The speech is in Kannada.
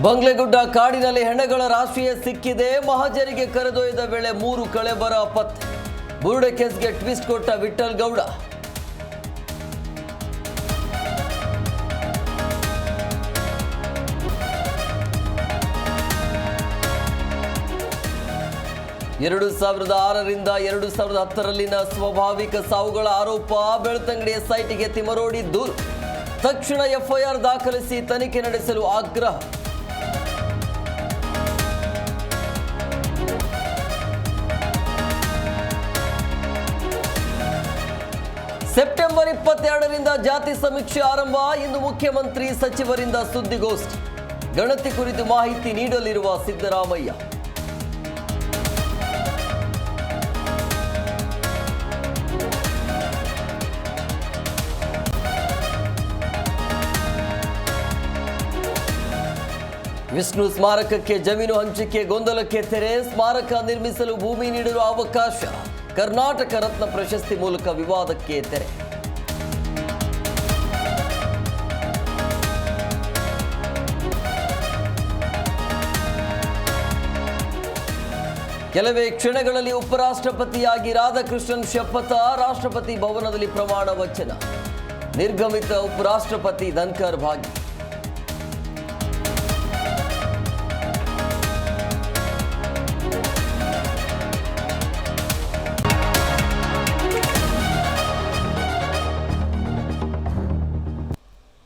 ಬಂಗ್ಲೆಗುಡ್ಡ ಕಾಡಿನಲ್ಲಿ ಹೆಣಗಳ ರಾಶಿಯೇ ಸಿಕ್ಕಿದೆ. ಮಹಜರಿಗೆ ಕರೆದೊಯ್ದ ವೇಳೆ 3 ಕಳೆಬರ ಪತ್ತೆ. ಬುರುಡೆ ಕೇಸ್ಗೆ ಟ್ವಿಸ್ಟ್ ಕೊಟ್ಟ ವಿಠಲ್ ಗೌಡ. ಎರಡು 2006ರಿಂದ 2010ರಲ್ಲಿನ ಸ್ವಾಭಾವಿಕ ಸಾವುಗಳ ಆರೋಪ. ಬೆಳ್ತಂಗಡಿಯ ಸೈಟಿಗೆ ತಿಮರೋಡಿ ದೂರು. ತಕ್ಷಣ ಎಫ್ಐಆರ್ ದಾಖಲಿಸಿ ತನಿಖೆ ನಡೆಸಲು ಆಗ್ರಹ. ಸೆಪ್ಟೆಂಬರ್ 22ರಿಂದ ಜಾತಿ ಸಮೀಕ್ಷೆ ಆರಂಭ. ಇಂದು ಮುಖ್ಯಮಂತ್ರಿ ಸಚಿವರಿಂದ ಸುದ್ದಿಗೋಷ್ಠಿ. ಗಣತಿ ಕುರಿತು ಮಾಹಿತಿ ನೀಡಲಿರುವ ಸಿದ್ದರಾಮಯ್ಯ. ವಿಷ್ಣು ಸ್ಮಾರಕಕ್ಕೆ ಜಮೀನು ಹಂಚಿಕೆ ಗೊಂದಲಕ್ಕೆ ತೆರೆ. ಸ್ಮಾರಕ ನಿರ್ಮಿಸಲು ಭೂಮಿ ನೀಡಲು ಅವಕಾಶ. ಕರ್ನಾಟಕ ರತ್ನ ಪ್ರಶಸ್ತಿ ಮೂಲಕ ವಿವಾದಕ್ಕೆ ತೆರೆ. ಕೆಲವೇ ಕ್ಷಣಗಳಲ್ಲಿ ಉಪರಾಷ್ಟ್ರಪತಿಯಾಗಿ ರಾಧಾಕೃಷ್ಣನ್ ಶಪಥ. ರಾಷ್ಟ್ರಪತಿ ಭವನದಲ್ಲಿ ಪ್ರಮಾಣ ವಚನ. ನಿರ್ಗಮಿತ ಉಪರಾಷ್ಟ್ರಪತಿ ಧನ್ಕರ್ ಭಾಗಿ.